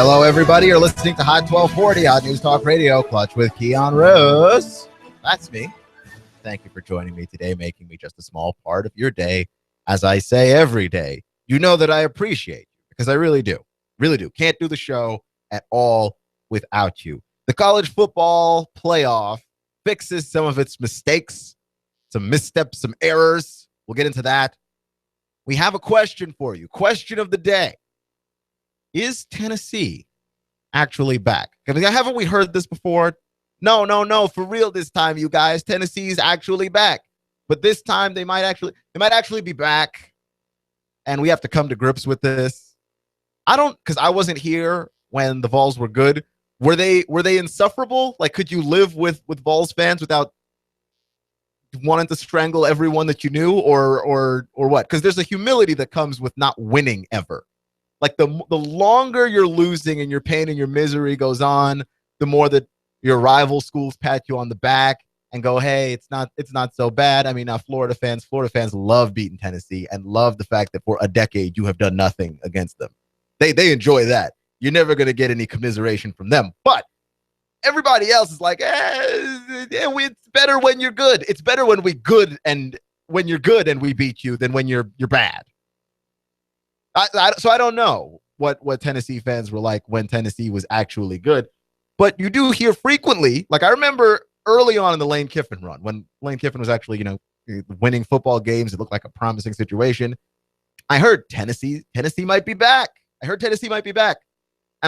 Hello, everybody. You're listening to Hot 1240, Hot News Talk Radio, Clutch with Keon Rose. That's me. Thank you for joining me today, making me just a small part of your day. As I say every day, you know that I appreciate you because I really do. Really do. Can't do the show at all without you. The college football playoff fixes some of its mistakes, some missteps, some errors. We'll get into that. We have a question for you. Question of the day. Is Tennessee actually back? Haven't we heard this before? No. For real this time, you guys. Tennessee's actually back. But this time they might actually be back. And we have to come to grips with this. Because I wasn't here when the Vols were good. Were they insufferable? Like, could you live with Vols fans without wanting to strangle everyone that you knew, or what? Because there's a humility that comes with not winning ever. Like the longer you're losing and your pain and your misery goes on, the more that your rival schools pat you on the back and go, "Hey, it's not so bad." I mean, now Florida fans love beating Tennessee and love the fact that for a decade you have done nothing against them. They enjoy that. You're never going to get any commiseration from them. But everybody else is like, it's better when you're good. It's better when when you're good and we beat you than when you're bad. So I don't know what Tennessee fans were like when Tennessee was actually good. But you do hear frequently, like I remember early on in the Lane Kiffin run, when Lane Kiffin was actually, winning football games. It looked like a promising situation. I heard Tennessee might be back. And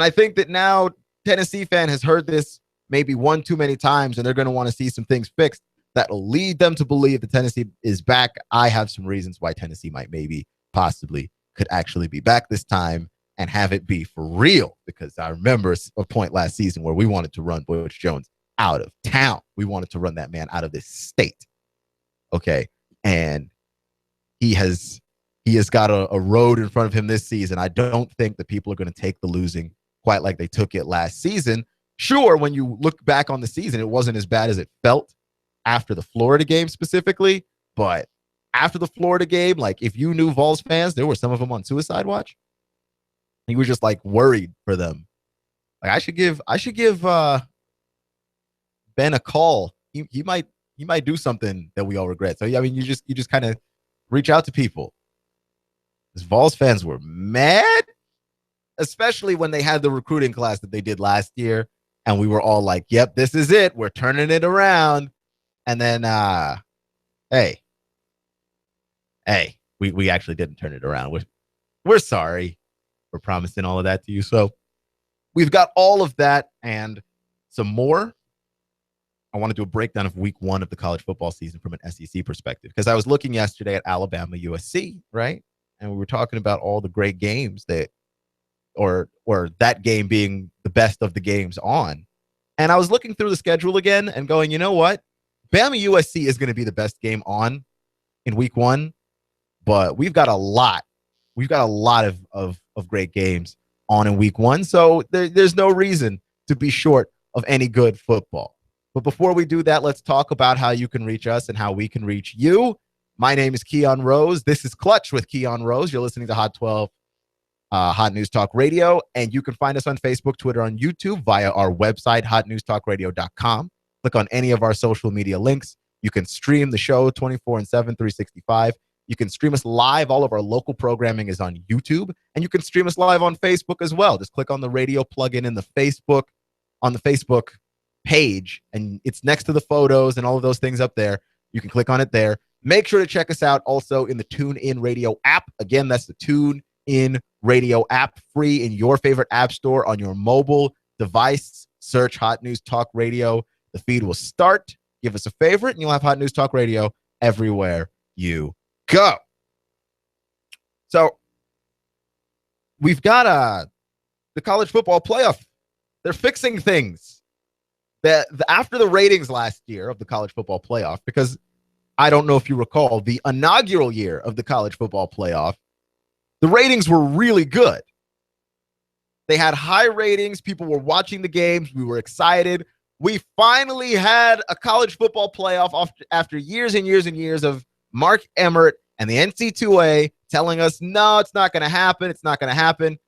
I think that now Tennessee fan has heard this maybe one too many times, and they're going to want to see some things fixed that will lead them to believe that Tennessee is back. I have some reasons why Tennessee might possibly could actually be back this time and have it be for real, because I remember a point last season where we wanted to run Butch Jones out of town. We wanted to run that man out of this state. Okay. And he has got a road in front of him this season. I don't think that people are going to take the losing quite like they took it last season. Sure, when you look back on the season, it wasn't as bad as it felt after the Florida game specifically, but after the Florida game, like if you knew Vols fans, there were some of them on suicide watch. You were just like worried for them. Like I should give Ben a call. He might do something that we all regret. So I mean, you just kind of reach out to people. Because Vols fans were mad, especially when they had the recruiting class that they did last year, and we were all like, "Yep, this is it. We're turning it around." And then, hey, we actually didn't turn it around. We're sorry for promising all of that to you. So we've got all of that and some more. I want to do a breakdown of week 1 of the college football season from an SEC perspective, because I was looking yesterday at Alabama USC, right? And we were talking about all the great games or that game being the best of the games on. And I was looking through the schedule again and going, you know what? Bama USC is going to be the best game on in week 1. But we've got a lot. We've got a lot of great games on in week 1. So there's no reason to be short of any good football. But before we do that, let's talk about how you can reach us and how we can reach you. My name is Keon Rose. This is Clutch with Keon Rose. You're listening to Hot 12, Hot News Talk Radio. And you can find us on Facebook, Twitter, on YouTube via our website, hotnewstalkradio.com. Click on any of our social media links. You can stream the show 24/7, 365. You can stream us live. All of our local programming is on YouTube. And you can stream us live on Facebook as well. Just click on the radio plugin in the Facebook, on the Facebook page, and it's next to the photos and all of those things up there. You can click on it there. Make sure to check us out also in the TuneIn Radio app. Again, that's the TuneIn Radio app, free in your favorite app store on your mobile device. Search Hot News Talk Radio. The feed will start. Give us a favorite, and you'll have Hot News Talk Radio everywhere you go. So we've got the college football playoff. They're fixing things. After the ratings last year of the college football playoff, because I don't know if you recall, the inaugural year of the college football playoff, the ratings were really good. They had high ratings. People were watching the games. We were excited. We finally had a college football playoff after years and years and years of Mark Emmert and the NC2A telling us, no, it's not going to happen. It's not going to happen.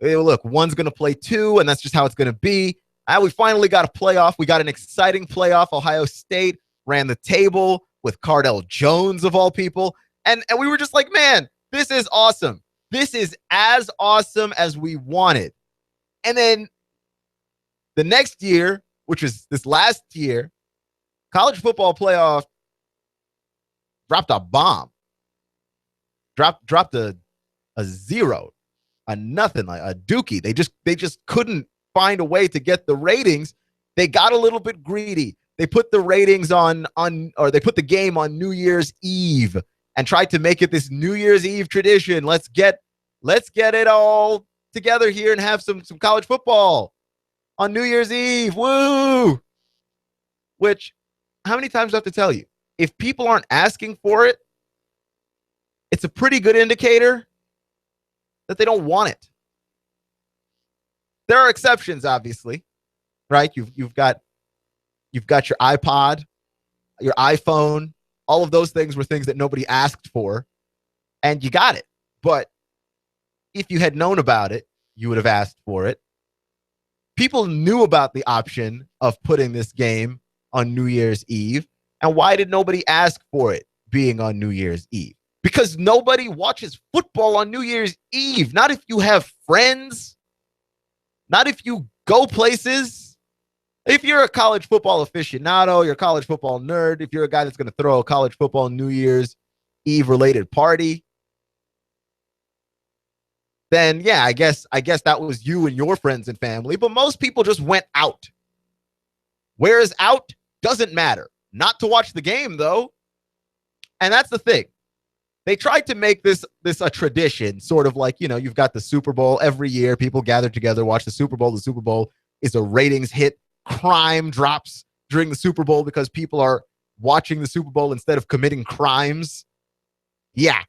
Look, one's going to play two, and that's just how it's going to be. We finally got a playoff. We got an exciting playoff. Ohio State ran the table with Cardell Jones, of all people. And we were just like, man, this is awesome. This is as awesome as we wanted. And then the next year, which was this last year, college football playoff dropped a bomb. Dropped a zero, a nothing, like a dookie. They just couldn't find a way to get the ratings. They got a little bit greedy. They put the ratings or they put the game on New Year's Eve and tried to make it this New Year's Eve tradition. Let's get it all together here and have some college football on New Year's Eve. Woo! Which, how many times do I have to tell you? If people aren't asking for it, it's a pretty good indicator that they don't want it. There are exceptions, obviously, right? You've got your iPod, your iPhone. All of those things were things that nobody asked for, and you got it. But if you had known about it, you would have asked for it. People knew about the option of putting this game on New Year's Eve, and why did nobody ask for it being on New Year's Eve? Because nobody watches football on New Year's Eve. Not if you have friends. Not if you go places. If you're a college football aficionado, you're a college football nerd, if you're a guy that's going to throw a college football New Year's Eve related party, then yeah, I guess that was you and your friends and family. But most people just went out. Where is out? Doesn't matter. Not to watch the game, though. And that's the thing. They tried to make this a tradition, sort of like, you've got the Super Bowl every year. People gather together, watch the Super Bowl. The Super Bowl is a ratings hit. Crime drops during the Super Bowl because people are watching the Super Bowl instead of committing crimes. Yeah.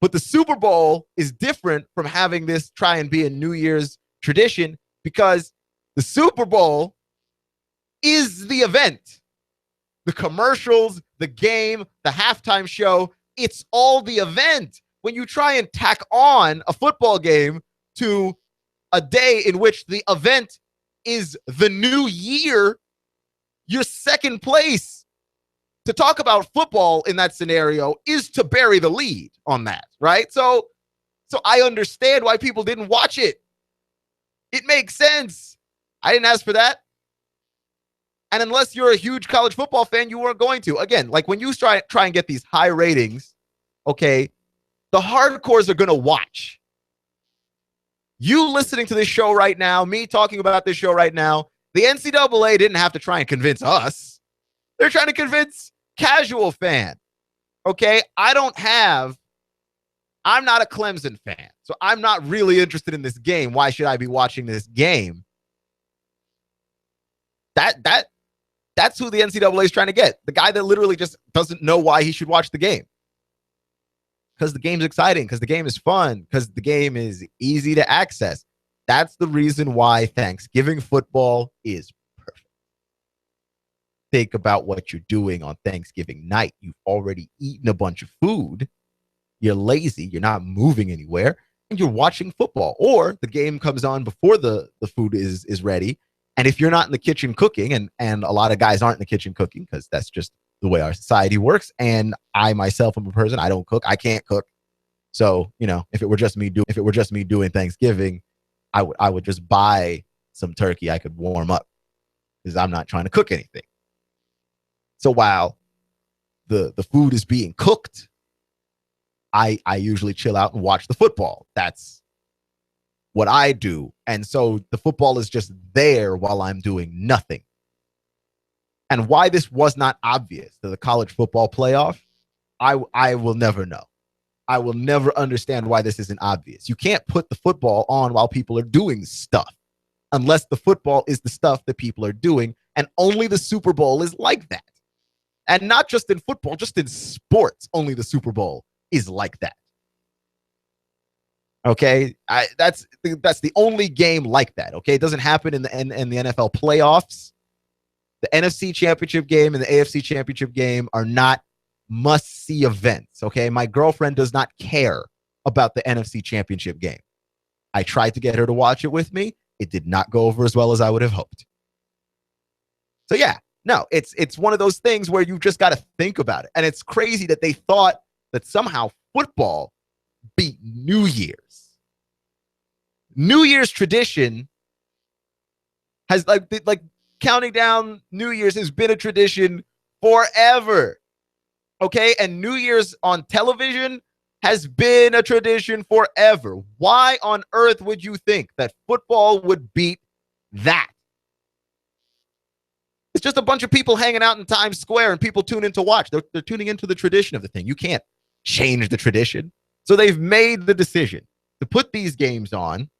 But the Super Bowl is different from having this try and be a New Year's tradition because the Super Bowl is the event. The commercials, the game, the halftime show, it's all the event. When you try and tack on a football game to a day in which the event is the new year, you're second place. To talk about football in that scenario is to bury the lead on that, right? So I understand why people didn't watch it. It makes sense. I didn't ask for that. And unless you're a huge college football fan, you weren't going to. Again, like when you try and get these high ratings, okay, the hardcores are going to watch. You listening to this show right now, me talking about this show right now, the NCAA didn't have to try and convince us. They're trying to convince casual fan. Okay, I'm not a Clemson fan, so I'm not really interested in this game. Why should I be watching this game? That's who the NCAA is trying to get. The guy that literally just doesn't know why he should watch the game. Because the game's exciting, because the game is fun, because the game is easy to access. That's the reason why Thanksgiving football is perfect. Think about what you're doing on Thanksgiving night. You've already eaten a bunch of food. You're lazy. You're not moving anywhere. And you're watching football. Or the game comes on before the food is ready. And if you're not in the kitchen cooking, and a lot of guys aren't in the kitchen cooking because that's just the way our society works. And I myself am a person, I don't cook. I can't cook. So, if it were just me doing Thanksgiving, I would just buy some turkey I could warm up because I'm not trying to cook anything. So while the food is being cooked, I usually chill out and watch the football. That's what I do. And so the football is just there while I'm doing nothing. And why this was not obvious to the college football playoff, I will never know. I will never understand why this isn't obvious. You can't put the football on while people are doing stuff unless the football is the stuff that people are doing. And only the Super Bowl is like that. And not just in football, just in sports, only the Super Bowl is like that. Okay, that's the only game like that. Okay, it doesn't happen in the NFL playoffs. The NFC Championship game and the AFC Championship game are not must-see events. Okay, my girlfriend does not care about the NFC Championship game. I tried to get her to watch it with me. It did not go over as well as I would have hoped. So yeah, no, it's one of those things where you just got to think about it. And it's crazy that they thought that somehow football beat New Year's. New Year's tradition has like counting down New Year's has been a tradition forever. Okay. And New Year's on television has been a tradition forever. Why on earth would you think that football would beat that? It's just a bunch of people hanging out in Times Square and people tune in to watch. They're tuning into the tradition of the thing. You can't change the tradition. So they've made the decision to put these games on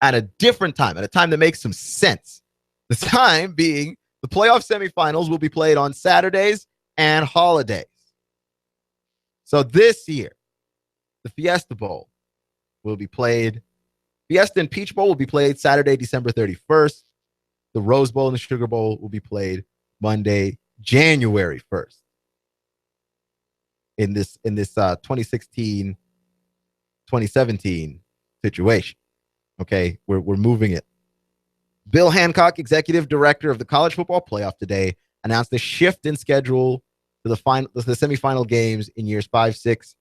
at a different time, at a time that makes some sense. The time being the playoff semifinals will be played on Saturdays and holidays. So this year, the Fiesta Bowl will be played. Fiesta and Peach Bowl will be played Saturday, December 31st. The Rose Bowl and the Sugar Bowl will be played Monday, January 1st. In this 2016-2017 situation. Okay, we're moving it. Bill Hancock, executive director of the College Football Playoff, today announced a shift in schedule to the semifinal games in years 5, 6,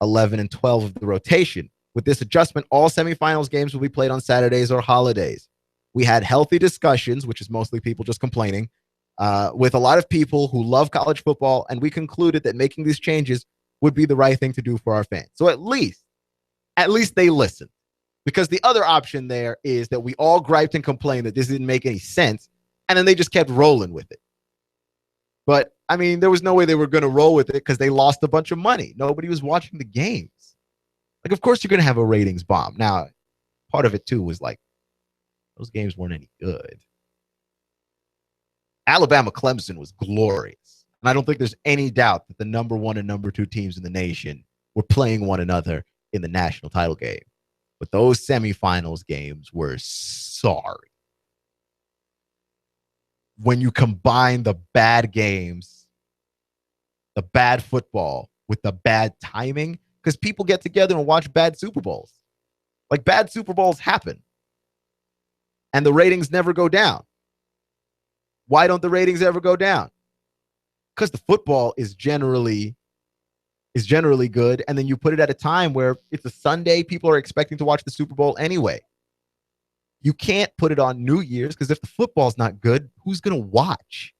11, and 12 of the rotation. With this adjustment, all semifinals games will be played on Saturdays or holidays. We had healthy discussions, which is mostly people just complaining, with a lot of people who love college football, and we concluded that making these changes would be the right thing to do for our fans. So at least they listened. Because the other option there is that we all griped and complained that this didn't make any sense, and then they just kept rolling with it. But, I mean, there was no way they were going to roll with it because they lost a bunch of money. Nobody was watching the games. Like, of course you're going to have a ratings bomb. Now, part of it, too, was like, those games weren't any good. Alabama-Clemson was glorious. And I don't think there's any doubt that the number 1 and number 2 teams in the nation were playing one another in the national title game. But those semifinals games were sorry. When you combine the bad games, the bad football with the bad timing, because people get together and watch bad Super Bowls. Like, bad Super Bowls happen. And the ratings never go down. Why don't the ratings ever go down? Because the football is generally good, and then you put it at a time where it's a Sunday, people are expecting to watch the Super Bowl anyway. You can't put it on New Year's, because if the football's not good, who's going to watch?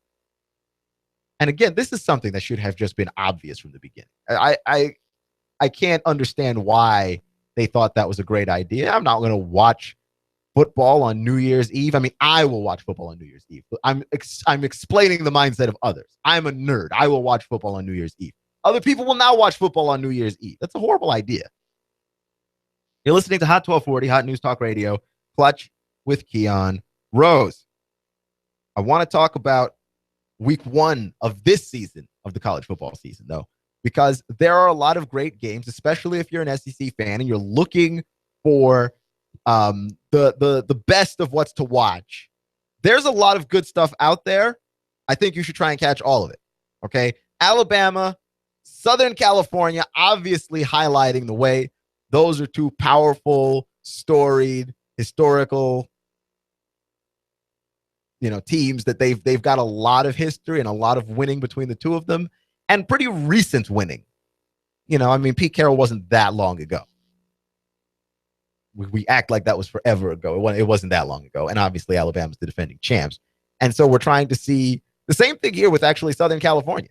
And again, this is something that should have just been obvious from the beginning. I can't understand why they thought that was a great idea. I'm not going to watch football on New Year's Eve. I mean, I will watch football on New Year's Eve. But I'm explaining the mindset of others. I'm a nerd. I will watch football on New Year's Eve. Other people will not watch football on New Year's Eve. That's a horrible idea. You're listening to Hot 1240, Hot News Talk Radio, Clutch with Keon Rose. I want to talk about week 1 of this season of the college football season, though, because there are a lot of great games, especially if you're an SEC fan and you're looking for the best of what's to watch. There's a lot of good stuff out there. I think you should try and catch all of it. Okay, Alabama, Southern California, obviously highlighting the way. Those are two powerful, storied, historical, teams that they've got a lot of history and a lot of winning between the two of them, and pretty recent winning. Pete Carroll wasn't that long ago. We act like that was forever ago. It wasn't that long ago, and obviously Alabama's the defending champs, and so we're trying to see the same thing here with actually Southern California.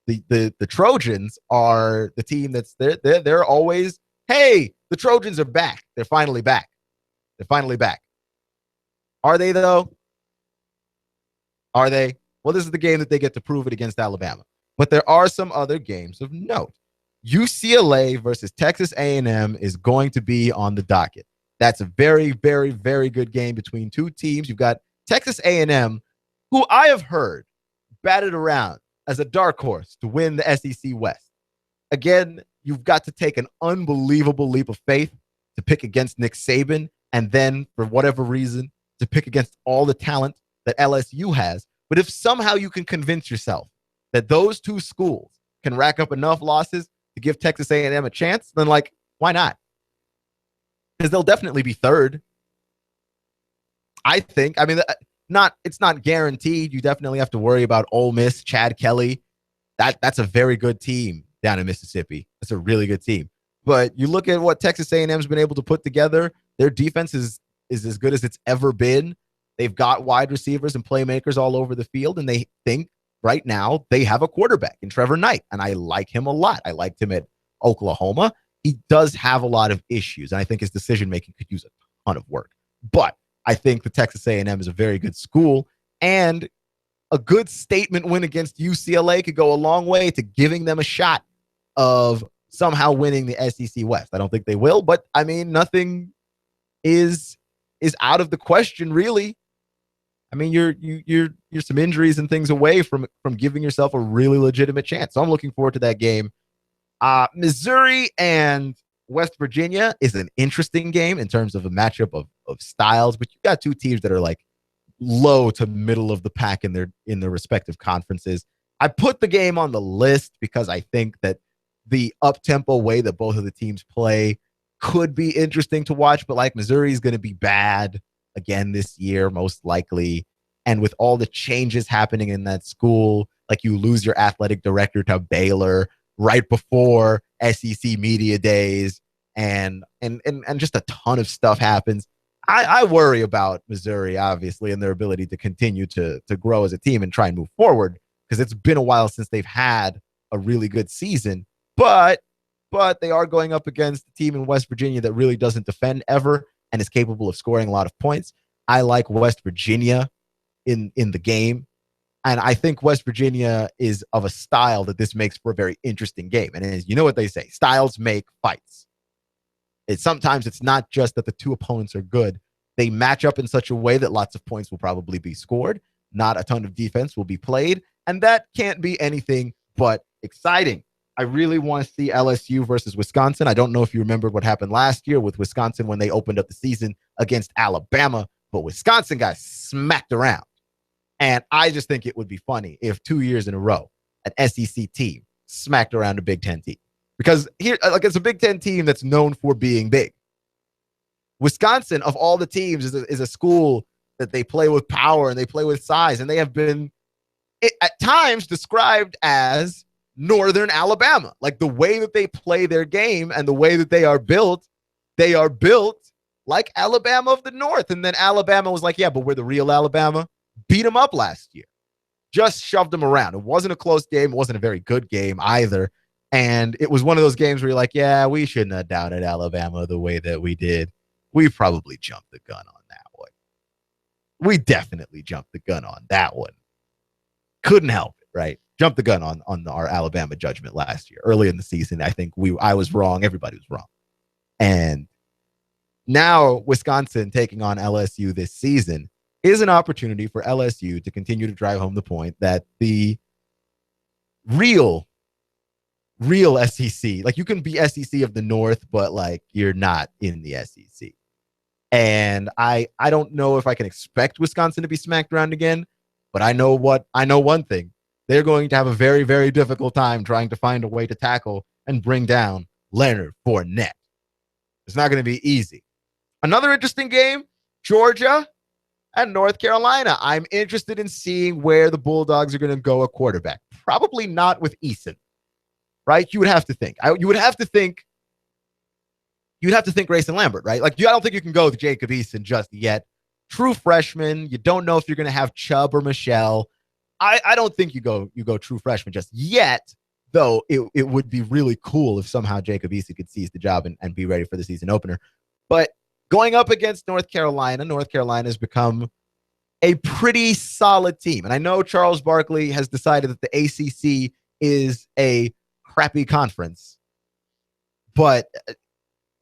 The Trojans are the team that's they're always, hey, the Trojans are back. They're finally back. Are they, though? Are they? Well, this is the game that they get to prove it against Alabama. But there are some other games of note. UCLA versus Texas A&M is going to be on the docket. That's a very, very, very good game between two teams. You've got Texas A&M, who I have heard batted around as a dark horse to win the SEC West. Again, you've got to take an unbelievable leap of faith to pick against Nick Saban, and then, for whatever reason, to pick against all the talent that LSU has. But if somehow you can convince yourself that those two schools can rack up enough losses to give Texas A&M a chance, then, why not? because they'll definitely be third. I think. I mean, it's not guaranteed. You definitely have to worry about Ole Miss, Chad Kelly. That's a very good team down in Mississippi. That's a really good team. But you look at what Texas A&M's been able to put together. Their defense is as good as it's ever been. They've got wide receivers and playmakers all over the field, and they think right now they have a quarterback in Trevor Knight, and I like him a lot. I liked him at Oklahoma. He does have a lot of issues, and I think his decision-making could use a ton of work. But I think the Texas A&M is a very good school, and a good statement win against UCLA could go a long way to giving them a shot of somehow winning the SEC West. I don't think they will, but I mean, nothing is out of the question, really. I mean, you're some injuries and things away from giving yourself a really legitimate chance. So I'm looking forward to that game. Missouri and West Virginia is an interesting game in terms of a matchup of styles, but you've got two teams that are like low to middle of the pack in their respective conferences. I put the game on the list because I think that the up-tempo way that both of the teams play could be interesting to watch, but like Missouri is going to be bad again this year, most likely. And with all the changes happening in that school, like you lose your athletic director to Baylor right before SEC media days, and just a ton of stuff happens. I worry about Missouri, obviously, and their ability to continue to grow as a team and try and move forward, because it's been a while since they've had a really good season. But they are going up against a team in West Virginia that really doesn't defend ever and is capable of scoring a lot of points. I like West Virginia in the game, and I think West Virginia is of a style that this makes for a very interesting game. And as you know what they say, styles make fights. Sometimes it's not just that the two opponents are good. They match up in such a way that lots of points will probably be scored. Not a ton of defense will be played. And that can't be anything but exciting. I really want to see LSU versus Wisconsin. I don't know if you remember what happened last year with Wisconsin when they opened up the season against Alabama, but Wisconsin got smacked around. And I just think it would be funny if 2 years in a row, an SEC team smacked around a Big Ten team. Because here, like, it's a Big Ten team that's known for being big. Wisconsin, of all the teams, is a school that they play with power and they play with size, and they have been at times described as Northern Alabama. Like the way that they play their game and the way that they are built like Alabama of the North. And then Alabama was like, yeah, but we're the real Alabama. Beat them up last year. Just shoved them around. It wasn't a close game. It wasn't a very good game either. And it was one of those games where you're like, yeah, we shouldn't have doubted Alabama the way that we did. We probably jumped the gun on that one. We definitely jumped the gun on that one. Couldn't help it, right? Jumped the gun on our Alabama judgment last year. Early in the season, I think I was wrong. Everybody was wrong. And now Wisconsin taking on LSU this season is an opportunity for LSU to continue to drive home the point that the real SEC, like you can be SEC of the North, but like you're not in the SEC. And I don't know if I can expect Wisconsin to be smacked around again, but I know one thing. They're going to have a very, very difficult time trying to find a way to tackle and bring down Leonard Fournette. It's not going to be easy. Another interesting game, Georgia and North Carolina. I'm interested in seeing where the Bulldogs are going to go at quarterback. Probably not with Eason, right? You would have to think. You would have to think Grayson Lambert, right? Like, I don't think you can go with Jacob Eason just yet. True freshman. You don't know if you're going to have Chubb or Michelle. I don't think you go true freshman just yet, though it would be really cool if somehow Jacob Eason could seize the job and be ready for the season opener. But going up against North Carolina has become a pretty solid team. And I know Charles Barkley has decided that the ACC is a crappy conference, but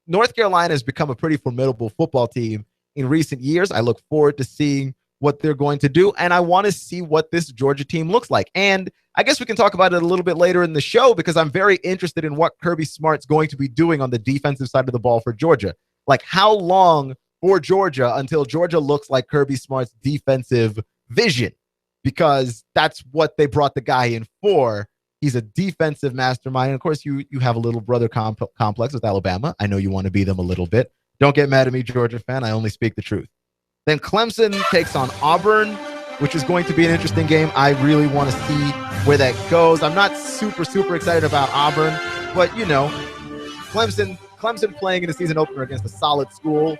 North Carolina has become a pretty formidable football team in recent years. I look forward to seeing what they're going to do, and I want to see what this Georgia team looks like. And I guess we can talk about it a little bit later in the show, because I'm very interested in what Kirby Smart's going to be doing on the defensive side of the ball for Georgia. Like, how long for Georgia until Georgia looks like Kirby Smart's defensive vision? Because that's what they brought the guy in for. He's a defensive mastermind. And of course, you have a little brother complex with Alabama. I know you want to be them a little bit. Don't get mad at me, Georgia fan. I only speak the truth. Then Clemson takes on Auburn, which is going to be an interesting game. I really want to see where that goes. I'm not super excited about Auburn, but, you know, Clemson playing in a season opener against a solid school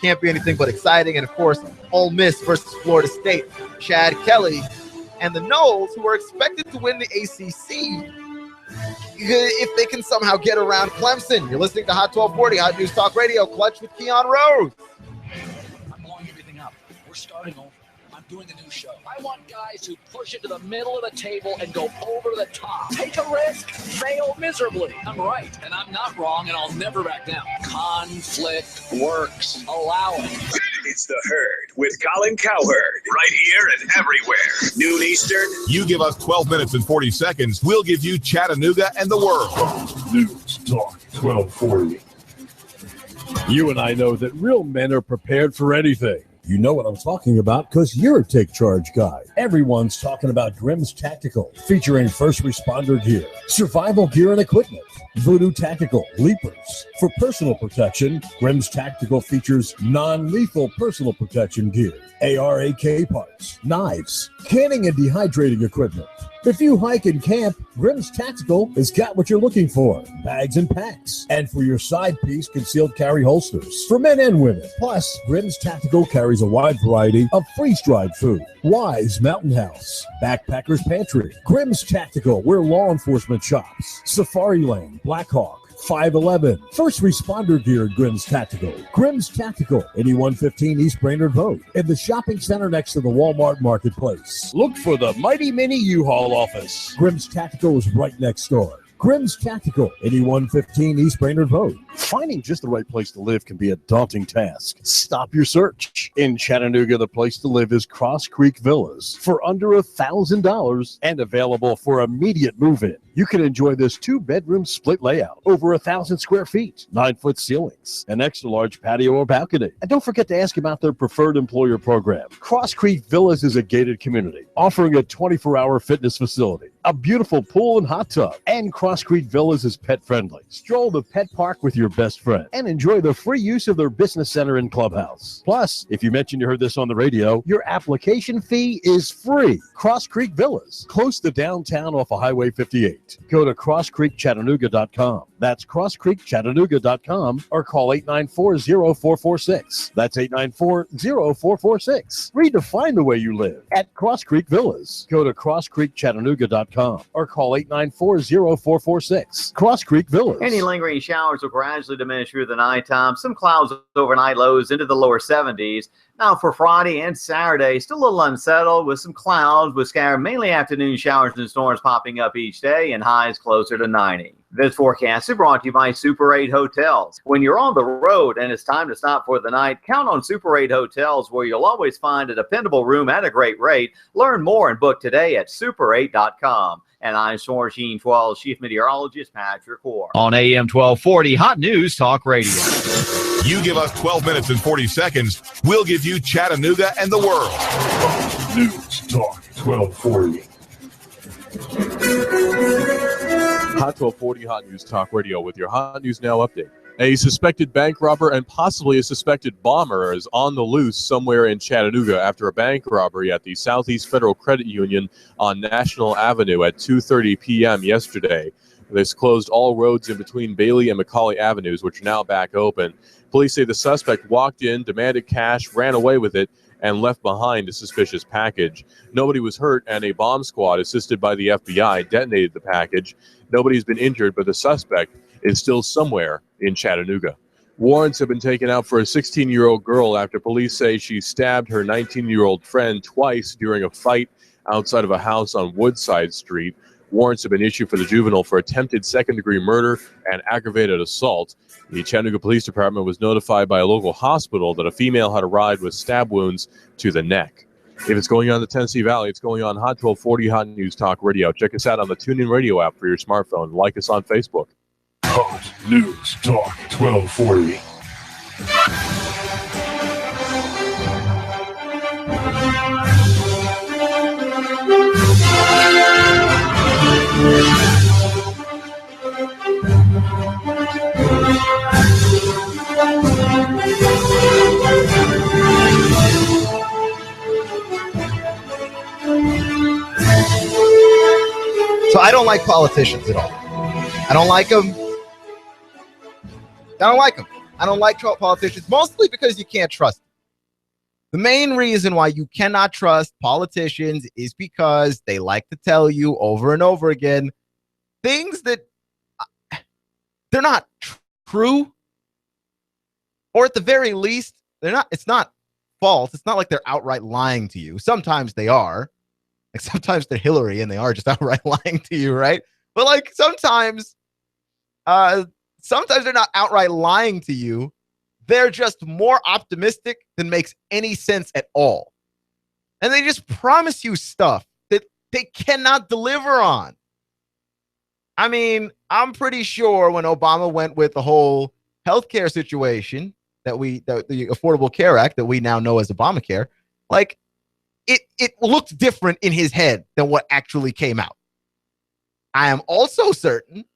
can't be anything but exciting. And, of course, Ole Miss versus Florida State. Chad Kelly and the Noles, who are expected to win the ACC if they can somehow get around Clemson. You're listening to Hot 1240, Hot News Talk Radio, Clutch with Keon Rose. I'm blowing everything up. We're starting over. I'm doing a new show. I want guys who push it to the middle of the table and go over the top. Take a risk, fail miserably. I'm right, and I'm not wrong, and I'll never back down. Conflict works. Allow it. It's The Herd with Colin Cowherd. Right here and everywhere. Noon Eastern. You give us 12 minutes and 40 seconds. We'll give you Chattanooga and the world. Fox News Talk 1240. You and I know that real men are prepared for anything. You know what I'm talking about because you're a Take Charge guy. Everyone's talking about Grimm's Tactical, featuring first responder gear, survival gear and equipment, Voodoo Tactical, Leapers. For personal protection, Grimm's Tactical features non-lethal personal protection gear, AR/AK parts, knives, canning and dehydrating equipment. If you hike and camp, Grimm's Tactical has got what you're looking for, bags and packs. And for your side piece, concealed carry holsters for men and women. Plus, Grimm's Tactical carries a wide variety of freeze-dried food. Wise Mountain House, Backpacker's Pantry, Grimm's Tactical, where law enforcement shops, Safari Lane, Blackhawk, 511. First responder gear at Grimm's Tactical. Grimm's Tactical, 8115 East Brainerd Road, in the shopping center next to the Walmart Marketplace. Look for the Mighty Mini U-Haul office. Grimm's Tactical is right next door. Grimm's Tactical, 8115 East Brainerd Road. Finding just the right place to live can be a daunting task. Stop your search. In Chattanooga, the place to live is Cross Creek Villas for under $1,000 and available for immediate move-in. You can enjoy this 2-bedroom split layout, over 1,000 square feet, 9-foot ceilings, an extra large patio or balcony. And don't forget to ask about their preferred employer program. Cross Creek Villas is a gated community, offering a 24-hour fitness facility, a beautiful pool and hot tub, and Cross Creek Villas is pet-friendly. Stroll the pet park with your best friend and enjoy the free use of their business center and clubhouse. Plus, if you mention you heard this on the radio, your application fee is free. Cross Creek Villas, close to downtown off of Highway 58. Go to crosscreekchattanooga.com. That's crosscreekchattanooga.com or call 894-0446. That's 894-0446. Redefine the way you live at Cross Creek Villas. Go to crosscreekchattanooga.com or call 894-0446. Cross Creek Villas. Any lingering showers will gradually diminish through the nighttime. Some clouds overnight, lows into the lower 70s. Now for Friday and Saturday, still a little unsettled with some clouds with scattered mainly afternoon showers and storms popping up each day and highs closer to 90. This forecast is brought to you by Super 8 Hotels. When you're on the road and it's time to stop for the night, count on Super 8 Hotels, where you'll always find a dependable room at a great rate. Learn more and book today at super8.com. And I'm Storm Team 12 Chief Meteorologist Patrick Orr. On AM 1240, Hot News Talk Radio. You give us 12 minutes and 40 seconds. We'll give you Chattanooga and the world. Fox News Talk 1240. Hot 1240, Hot News Talk Radio with your Hot News Now update. A suspected bank robber and possibly a suspected bomber is on the loose somewhere in Chattanooga after a bank robbery at the Southeast Federal Credit Union on National Avenue at 2:30 p.m. yesterday. This closed all roads in between Bailey and McCauley Avenues, which are now back open. Police say the suspect walked in, demanded cash, ran away with it, and left behind a suspicious package. Nobody was hurt, and a bomb squad assisted by the FBI detonated the package. Nobody's been injured, but the suspect is still somewhere in Chattanooga. Warrants have been taken out for a 16-year-old girl after police say she stabbed her 19-year-old friend twice during a fight outside of a house on Woodside Street. Warrants have been issued for the juvenile for attempted second-degree murder and aggravated assault. The Chattanooga Police Department was notified by a local hospital that a female had arrived with stab wounds to the neck. If it's going on in the Tennessee Valley, it's going on Hot 1240 Hot News Talk Radio. Check us out on the TuneIn Radio app for your smartphone. Like us on Facebook. Hot News Talk 1240. like politicians at all. I don't like them. I don't like politicians, mostly because you can't trust them. The main reason why you cannot trust politicians is because they like to tell you over and over again things that they're not true, or at the very least, it's not false. It's not like they're outright lying to you. Sometimes they are. Like sometimes they're Hillary and they are just outright lying to you, right? But like sometimes they're not outright lying to you. They're just more optimistic than makes any sense at all. And they just promise you stuff that they cannot deliver on. I mean, I'm pretty sure when Obama went with the whole healthcare situation the Affordable Care Act that we now know as Obamacare, like it looked different in his head than what actually came out. I am also certain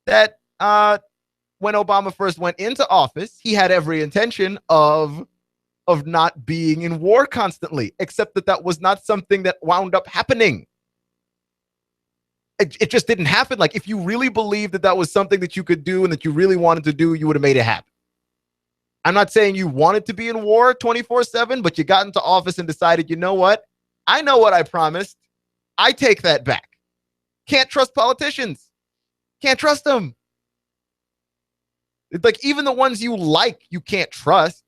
that when Obama first went into office, he had every intention of not being in war constantly, except that was not something that wound up happening. It just didn't happen. Like, if you really believed that was something that you could do and that you really wanted to do, you would have made it happen. I'm not saying you wanted to be in war 24/7, but you got into office and decided, you know what? I know what I promised. I take that back. Can't trust politicians. Can't trust them. It's like, even the ones you like, you can't trust.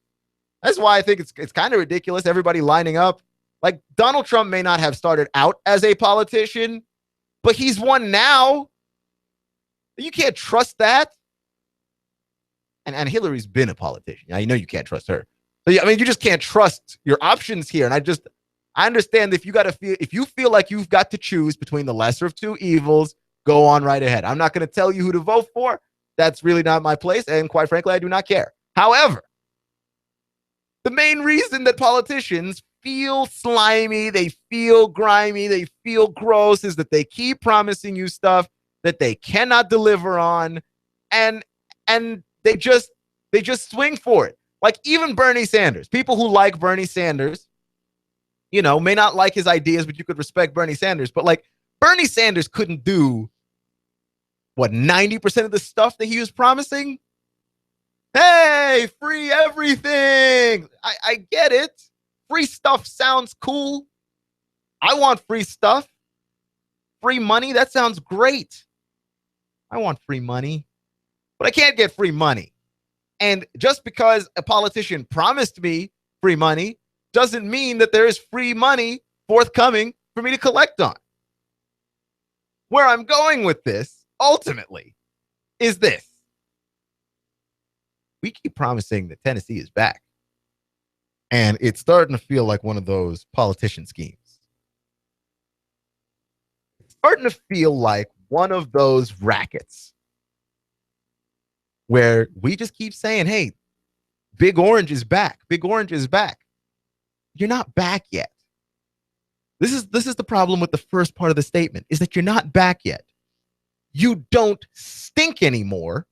That's why I think it's kind of ridiculous. Everybody lining up. Like, Donald Trump may not have started out as a politician, but he's won now. You can't trust that. And Hillary's been a politician. I know you can't trust her. So, I mean, you just can't trust your options here. And I understand if you feel like you've got to choose between the lesser of two evils, go on right ahead. I'm not going to tell you who to vote for. That's really not my place. And quite frankly, I do not care. However, the main reason that politicians feel slimy, they feel grimy, they feel gross is that they keep promising you stuff that they cannot deliver on. And they just swing for it. Like, even Bernie Sanders, people who like Bernie Sanders, may not like his ideas, but you could respect Bernie Sanders. But like, Bernie Sanders couldn't do 90% of the stuff that he was promising. Hey, free everything. I get it. Free stuff sounds cool. I want free stuff. Free money, that sounds great. I want free money. But I can't get free money. And just because a politician promised me free money doesn't mean that there is free money forthcoming for me to collect on. Where I'm going with this, ultimately, is this. We keep promising that Tennessee is back. And it's starting to feel like one of those politician schemes. It's starting to feel like one of those rackets where we just keep saying, hey, Big Orange is back. Big Orange is back. You're not back yet. This is the problem with the first part of the statement, is that you're not back yet. You don't stink anymore,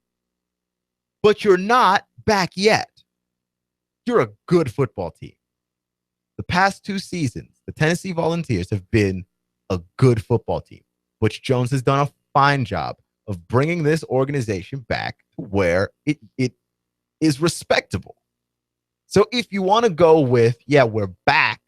but you're not back yet. You're a good football team. The past 2 seasons, the Tennessee Volunteers have been a good football team. Butch Jones has done a fine job of bringing this organization back to where it is respectable. So if you want to go with, yeah, we're back,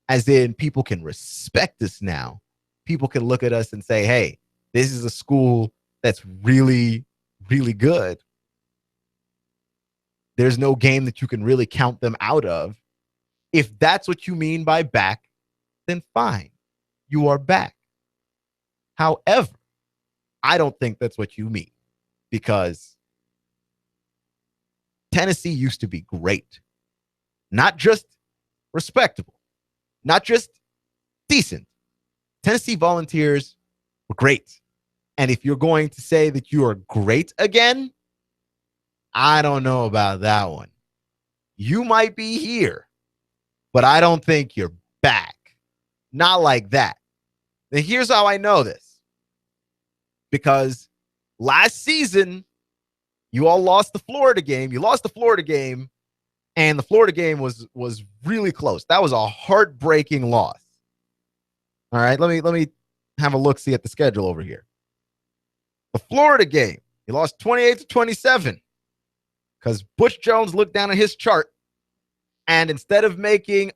as in people can respect us now, people can look at us and say, hey, this is a school that's really, really good. There's no game that you can really count them out of. If that's what you mean by back, then fine, you are back. However, I don't think that's what you mean, because Tennessee used to be great. Not just respectable, not just decent. Tennessee Volunteers were great. And if you're going to say that you are great again, I don't know about that one. You might be here, but I don't think you're back. Not like that. Now, here's how I know this. Because last season, you all lost the Florida game. You lost the Florida game, and the Florida game was really close. That was a heartbreaking loss. All right, let me have a look-see at the schedule over here. The Florida game, he lost 28-27 because Butch Jones looked down at his chart, and instead of making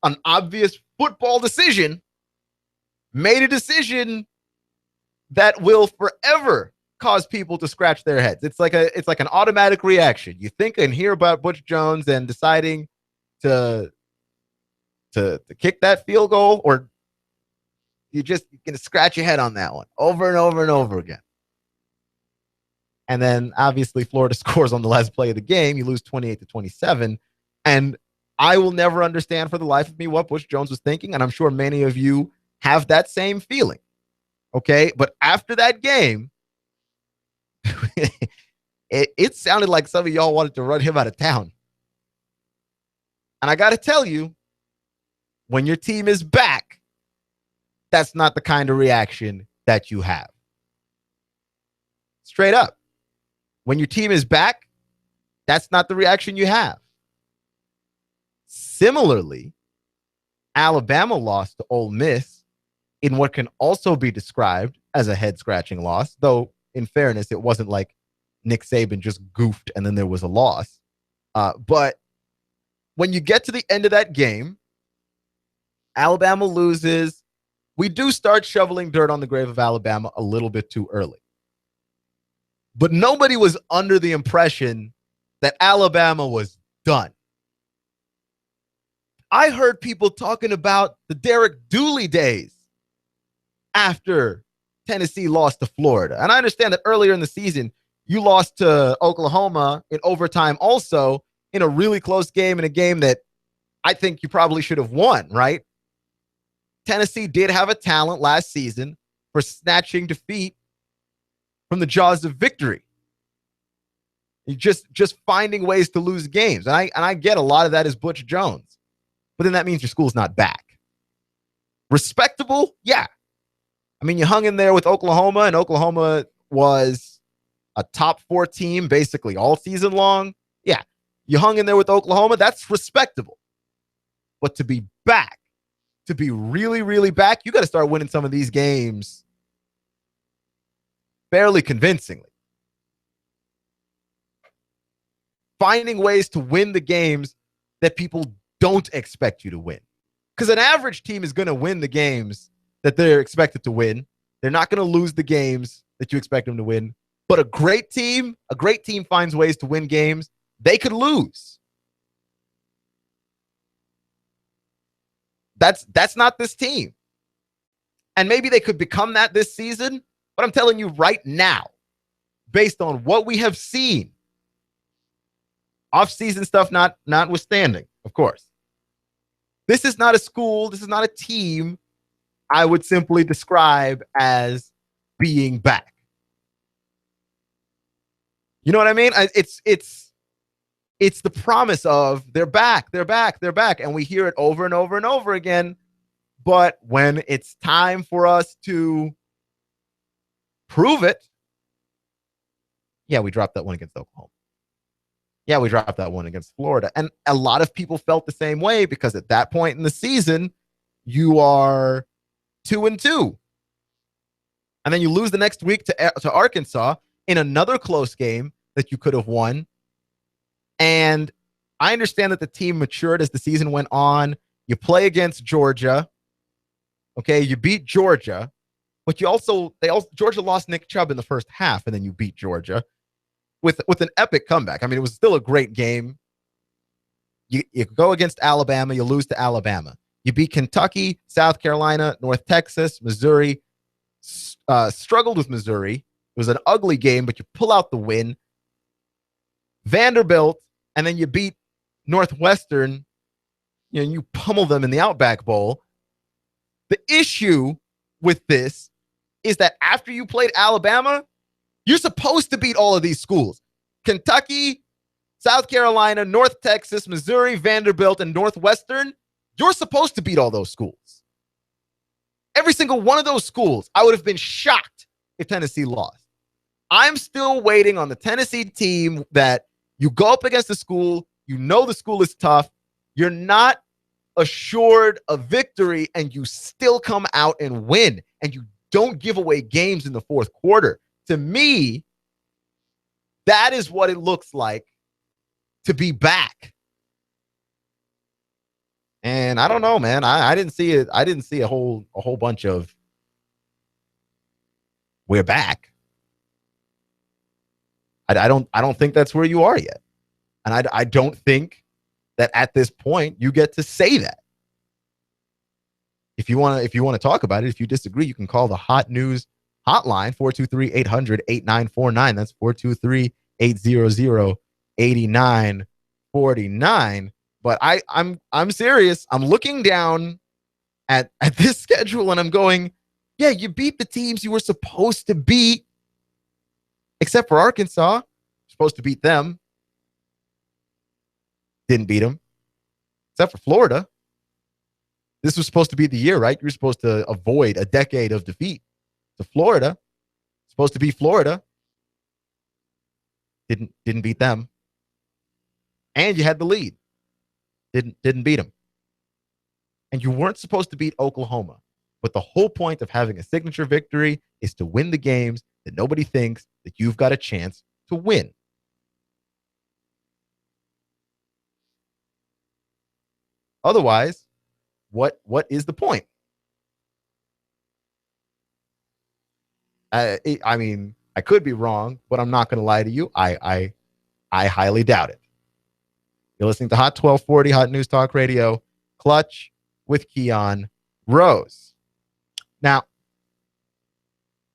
an obvious football decision, made a decision that will forever cause people to scratch their heads. It's like an automatic reaction. You think and hear about Butch Jones and deciding to kick that field goal, or you're going to scratch your head on that one over and over and over again. And then obviously Florida scores on the last play of the game. You lose 28-27. And I will never understand for the life of me what Butch Jones was thinking. And I'm sure many of you have that same feeling. Okay. But after that game, it sounded like some of y'all wanted to run him out of town. And I got to tell you, when your team is back, that's not the kind of reaction that you have. Straight up. When your team is back, that's not the reaction you have. Similarly, Alabama lost to Ole Miss in what can also be described as a head-scratching loss, though, in fairness, it wasn't like Nick Saban just goofed and then there was a loss. But when you get to the end of that game, Alabama loses. We do start shoveling dirt on the grave of Alabama a little bit too early. But nobody was under the impression that Alabama was done. I heard people talking about the Derek Dooley days after Tennessee lost to Florida. And I understand that earlier in the season, you lost to Oklahoma in overtime also in a really close game, in a game that I think you probably should have won, right? Tennessee did have a talent last season for snatching defeat from the jaws of victory. You just finding ways to lose games. And I get a lot of that is Butch Jones. But then that means your school's not back. Respectable? Yeah. I mean, you hung in there with Oklahoma, and Oklahoma was a top 4 team basically all season long. Yeah. You hung in there with Oklahoma. That's respectable. But to be back, to be really, really back, you got to start winning some of these games fairly convincingly. Finding ways to win the games that people don't expect you to win. Because an average team is going to win the games that they're expected to win. They're not going to lose the games that you expect them to win. But a great team finds ways to win games they could lose. That's not this team. And maybe they could become that this season, but I'm telling you right now, based on what we have seen, off-season stuff notwithstanding, of course, this is not a school, this is not a team I would simply describe as being back. You know what I mean? It's the promise of they're back, and we hear it over and over and over again. But when it's time for us to prove it, yeah, we dropped that one against Oklahoma. Yeah, we dropped that one against Florida. And a lot of people felt the same way because at that point in the season, you are 2-2. And then you lose the next week to Arkansas in another close game that you could have won. And I understand that the team matured as the season went on. You play against Georgia. Okay, you beat Georgia. But Georgia lost Nick Chubb in the first half, and then you beat Georgia with an epic comeback. I mean, it was still a great game. You go against Alabama, you lose to Alabama. You beat Kentucky, South Carolina, North Texas, Missouri. Struggled with Missouri. It was an ugly game, but you pull out the win. Vanderbilt, and then you beat Northwestern. You pummel them in the Outback Bowl. The issue with this is that after you played Alabama, you're supposed to beat all of these schools. Kentucky, South Carolina, North Texas, Missouri, Vanderbilt, and Northwestern. You're supposed to beat all those schools. Every single one of those schools, I would have been shocked if Tennessee lost. I'm still waiting on the Tennessee team that you go up against the school, you know the school is tough, you're not assured a victory and you still come out and win and you don't give away games in the fourth quarter. To me, that is what it looks like to be back. And I don't know, man. I didn't see it. I didn't see a whole bunch of we're back. I don't think that's where you are yet. And I don't think that at this point you get to say that. If you want to talk about it, if you disagree, you can call the Hot News hotline 423-800-8949. That's 423-800-8949. But I'm serious. I'm looking down at this schedule and I'm going, yeah, you beat the teams you were supposed to beat, except for Arkansas. You're supposed to beat them. Didn't beat them. Except for Florida. This was supposed to be the year, right? You're supposed to avoid a decade of defeat to Florida. Supposed to be Florida. Didn't beat them. And you had the lead. Didn't beat them. And you weren't supposed to beat Oklahoma. But the whole point of having a signature victory is to win the games that nobody thinks that you've got a chance to win. Otherwise, what is the point? I mean, I could be wrong, but I'm not going to lie to you. I highly doubt it. You're listening to Hot 1240, Hot News Talk Radio, Clutch with Keon Rose. Now,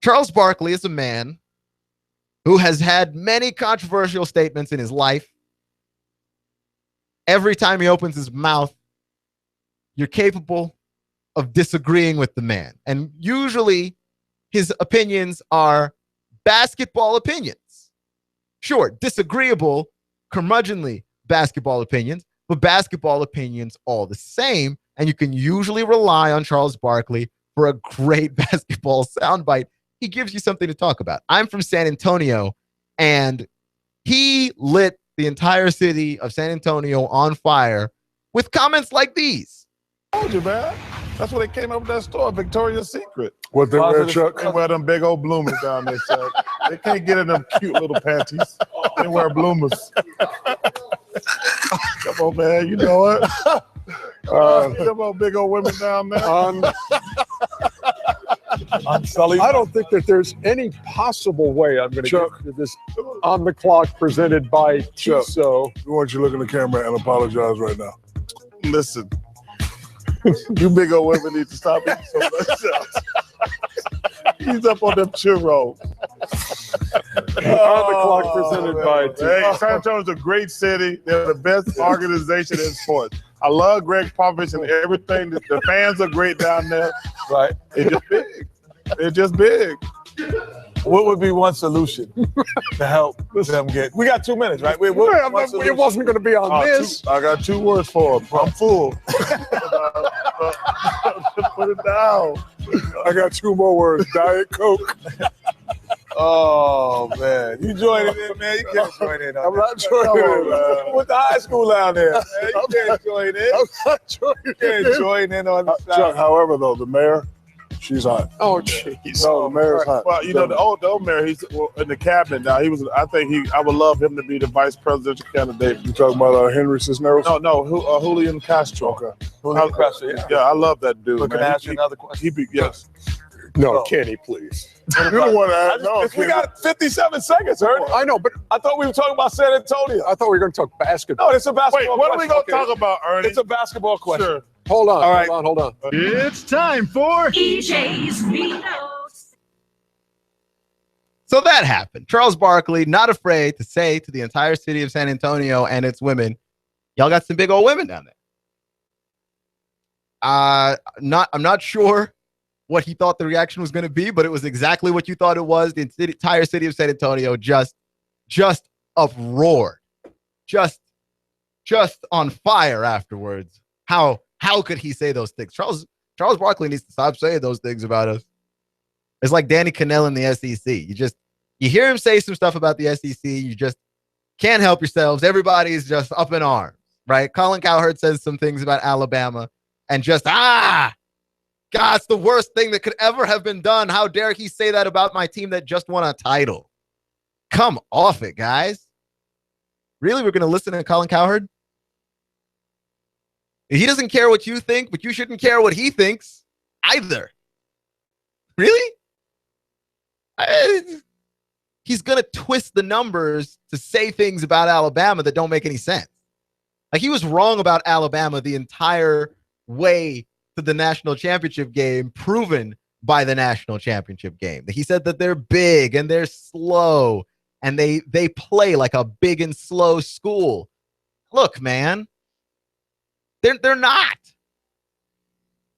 Charles Barkley is a man who has had many controversial statements in his life. Every time he opens his mouth, you're capable of disagreeing with the man. And usually his opinions are basketball opinions. Sure, disagreeable, curmudgeonly basketball opinions, but basketball opinions all the same. And you can usually rely on Charles Barkley for a great basketball soundbite. He gives you something to talk about. I'm from San Antonio, and he lit the entire city of San Antonio on fire with comments like these. I told you, man. That's where they came up with that store, Victoria's Secret. What they wear, Chuck? They wear them big old bloomers down there, Chuck. They can't get in them cute little panties. They wear bloomers. Come on, man. You know what? Come on, big old women down there. I'm Sully. I don't think that there's any possible way I'm going to get to this on the clock presented by Tiso. We want you to look in the camera and apologize right now. Listen, you big old women need to stop eating so much. He's up on them churros. On the clock presented by Tiso. Hey, San Antonio's a great city. They're the best organization in sports. I love Greg Popovich and everything. The fans are great down there. Right. They're just big. They're just big. What would be one solution to help them get? We got 2 minutes, right? It wasn't going to be on this. I got 2 words for him. I'm full. Put it down. I got 2 more words. Diet Coke. Oh, man. You joining in, man. You can't join in. I'm not joining in. With the high school down there, man. You can't join in. I'm not joining in. You can't join in on the side. Chuck, however, though, the mayor, she's hot. Oh, jeez. No, the mayor's hot. Well, you know, the old mayor, he's in the cabinet now. I would love him to be the vice presidential candidate. You talking about Henry Cisneros? No, Julian Castro. Okay. Julian Castro, yeah. Yeah, I love that dude. Look, can I ask you another question? Yes. No, Kenny, please. You don't want to ask. No, we got 57 seconds, Ernie. I know, but I thought we were talking about San Antonio. I thought we were going to talk basketball. No, it's a basketball Wait, what question. are we going to talk about, Ernie? It's a basketball question. Sure. Hold on. All right. Hold on. It's time for EJ's Vetoes. So that happened. Charles Barkley, not afraid to say to the entire city of San Antonio and its women, y'all got some big old women down there. I'm not sure what he thought the reaction was going to be, but it was exactly what you thought it was. The entire city of San Antonio just uproared, just on fire afterwards. How could he say those things? Charles Barkley needs to stop saying those things about us. It's like Danny Cannell in the SEC. You hear him say some stuff about the SEC. You just can't help yourselves. Everybody's just up in arms. right? Colin Cowherd says some things about Alabama and just, God, it's the worst thing that could ever have been done. How dare he say that about my team that just won a title? Come off it, guys. Really? We're going to listen to Colin Cowherd? He doesn't care what you think, but you shouldn't care what he thinks either. Really? He's going to twist the numbers to say things about Alabama that don't make any sense. Like, he was wrong about Alabama the entire way to the national championship game, proven by the national championship game. He said that they're big and they're slow and they play like a big and slow school. Look, man, they're not.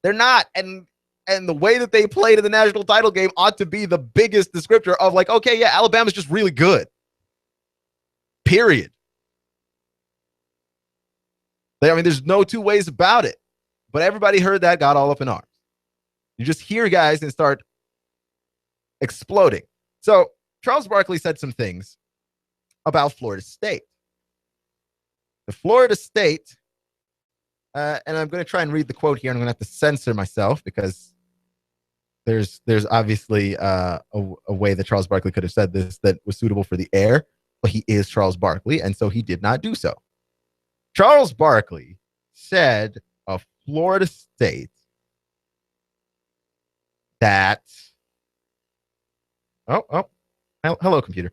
They're not. And the way that they played in the national title game ought to be the biggest descriptor of, like, okay, yeah, Alabama's just really good. Period. I mean, there's no two ways about it. But everybody heard that, got all up in arms. You just hear guys and start exploding. So Charles Barkley said some things about Florida State. The Florida State, and I'm going to try and read the quote here. I'm going to have to censor myself because there's obviously a way that Charles Barkley could have said this that was suitable for the air, but he is Charles Barkley, and so he did not do so. Charles Barkley said of Florida State that, hello, computer.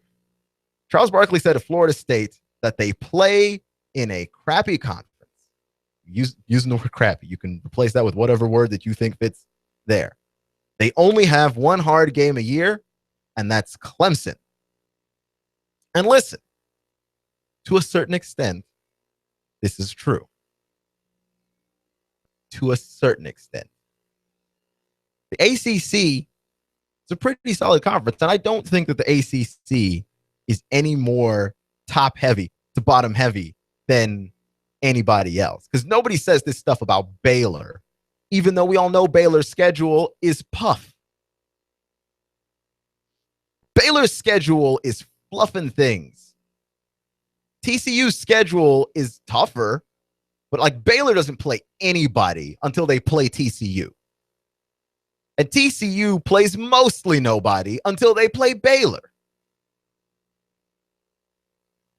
Charles Barkley said of Florida State that they play in a crappy conference. Using the word crappy, you can replace that with whatever word that you think fits there. They only have one hard game a year, and that's Clemson. And listen, to a certain extent, this is true. To a certain extent. The ACC is a pretty solid conference, and I don't think that the ACC is any more top-heavy to bottom-heavy than anybody else, because nobody says this stuff about Baylor, even though we all know Baylor's schedule is puff. Baylor's schedule is fluffing things. TCU's schedule is tougher, but like Baylor doesn't play anybody until they play TCU. And TCU plays mostly nobody until they play Baylor.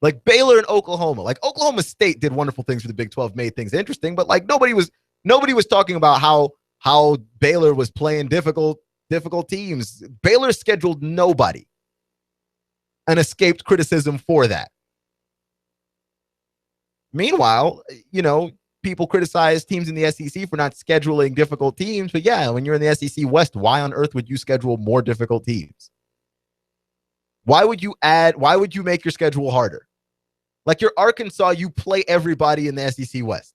Like Baylor and Oklahoma. Like Oklahoma State did wonderful things for the Big 12, made things interesting, but like nobody was talking about how Baylor was playing difficult teams. Baylor scheduled nobody and escaped criticism for that. Meanwhile, people criticize teams in the SEC for not scheduling difficult teams. But yeah, when you're in the SEC West, why on earth would you schedule more difficult teams? Why would you make your schedule harder? Like you're Arkansas, you play everybody in the SEC West.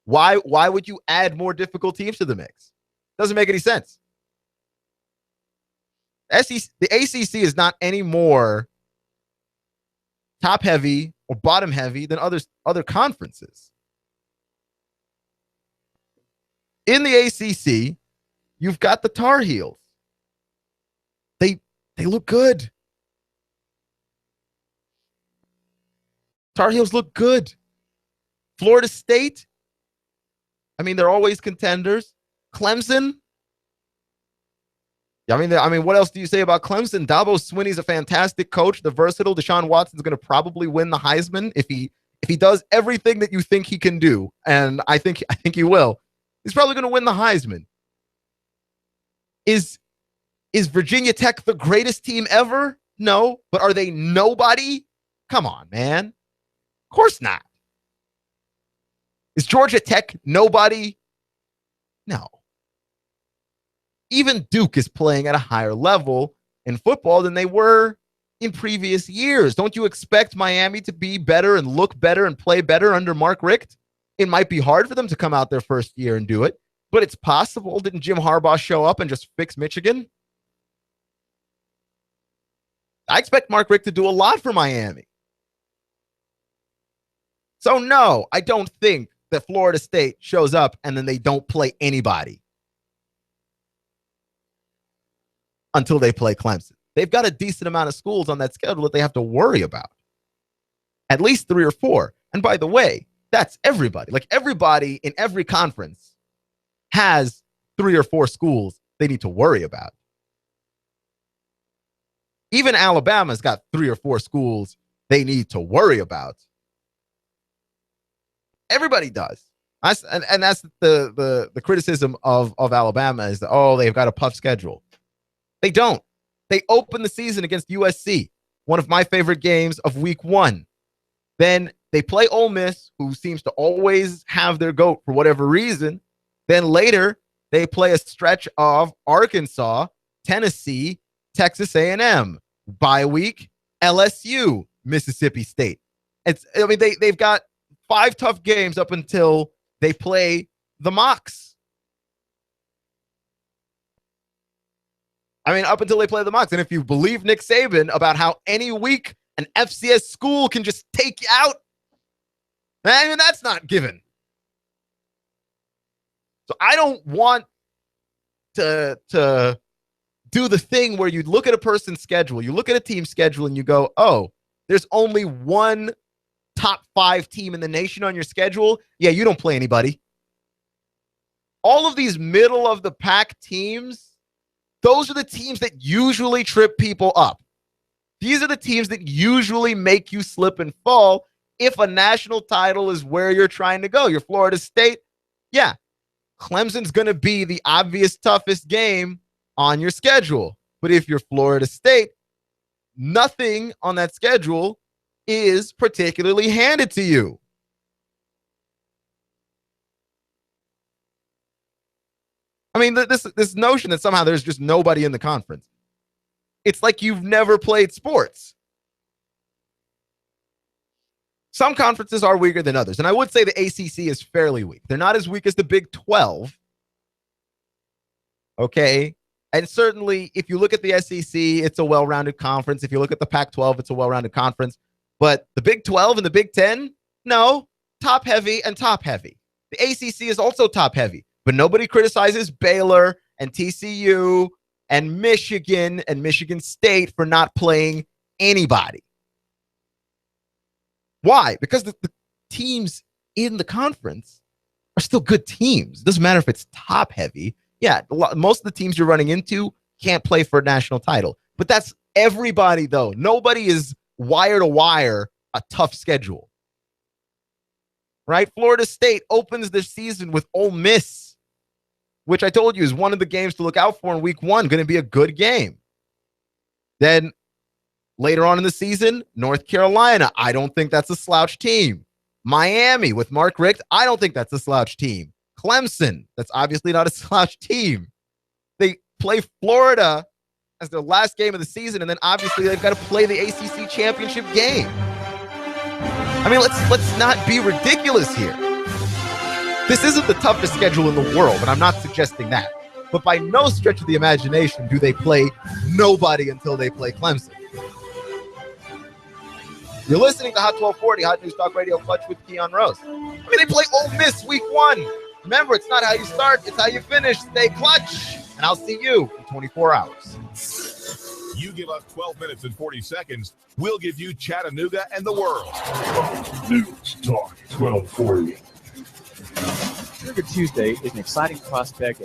Why would you add more difficult teams to the mix? Doesn't make any sense. The ACC is not any more top heavy or bottom heavy than other conferences. In the ACC, you've got the Tar Heels. They look good. Tar Heels look good. Florida State, I mean, they're always contenders. Clemson, I mean, what else do you say about Clemson? Dabo Swinney's a fantastic coach. The versatile Deshaun Watson's going to probably win the Heisman if he does everything that you think he can do, and I think he will. He's probably going to win the Heisman. Is Virginia Tech the greatest team ever? No, but are they nobody? Come on, man. Of course not. Is Georgia Tech nobody? No. Even Duke is playing at a higher level in football than they were in previous years. Don't you expect Miami to be better and look better and play better under Mark Richt? It might be hard for them to come out their first year and do it, but it's possible. Didn't Jim Harbaugh show up and just fix Michigan? I expect Mark Richt to do a lot for Miami. So no, I don't think that Florida State shows up and then they don't play anybody until they play Clemson. They've got a decent amount of schools on that schedule that they have to worry about. At least 3 or 4. And by the way, That's everybody. Like everybody in every conference has 3 or 4 schools they need to worry about. Even Alabama's got 3 or 4 schools they need to worry about. Everybody does. And that's the criticism of Alabama is that, oh, they've got a tough schedule. They don't. They open the season against USC, one of my favorite games of week 1. Then they play Ole Miss, who seems to always have their goat for whatever reason. Then later, they play a stretch of Arkansas, Tennessee, Texas A&M. Bye week, LSU, Mississippi State. They've got 5 tough games up until they play the Mocs. Up until they play the Mocs. And if you believe Nick Saban about how any week an FCS school can just take you out, that's not given. So I don't want to do the thing where you look at a person's schedule, you look at a team's schedule, and you go, oh, there's only one top 5 team in the nation on your schedule. Yeah, you don't play anybody. All of these middle of the pack teams, those are the teams that usually trip people up. These are the teams that usually make you slip and fall if a national title is where you're trying to go. You're Florida State. Yeah, Clemson's going to be the obvious toughest game on your schedule. But if you're Florida State, nothing on that schedule is particularly handed to you. This notion that somehow there's just nobody in the conference. It's like you've never played sports. Some conferences are weaker than others. And I would say the ACC is fairly weak. They're not as weak as the Big 12. Okay. And certainly, if you look at the SEC, it's a well-rounded conference. If you look at the Pac-12, it's a well-rounded conference. But the Big 12 and the Big 10, no, top-heavy and top-heavy. The ACC is also top-heavy. But nobody criticizes Baylor and TCU and Michigan State for not playing anybody. Why? Because the teams in the conference are still good teams. It doesn't matter if it's top-heavy. Yeah, most of the teams you're running into can't play for a national title. But that's everybody, though. Nobody is wire to wire a tough schedule. Right? Florida State opens their season with Ole Miss, which I told you is one of the games to look out for in week 1. Going to be a good game. Then later on in the season, North Carolina. I don't think that's a slouch team. Miami with Mark Richt. I don't think that's a slouch team. Clemson. That's obviously not a slouch team. They play Florida as their last game of the season, and then obviously they've got to play the ACC championship game. Let's not be ridiculous here. This isn't the toughest schedule in the world, and I'm not suggesting that. But by no stretch of the imagination do they play nobody until they play Clemson. You're listening to Hot 1240, Hot News Talk Radio Clutch with Keon Rose. They play Ole Miss week 1. Remember, it's not how you start, it's how you finish. Stay clutch, and I'll see you in 24 hours. You give us 12 minutes and 40 seconds, we'll give you Chattanooga and the world. News Talk 1240. Chattanooga Tuesday is an exciting prospect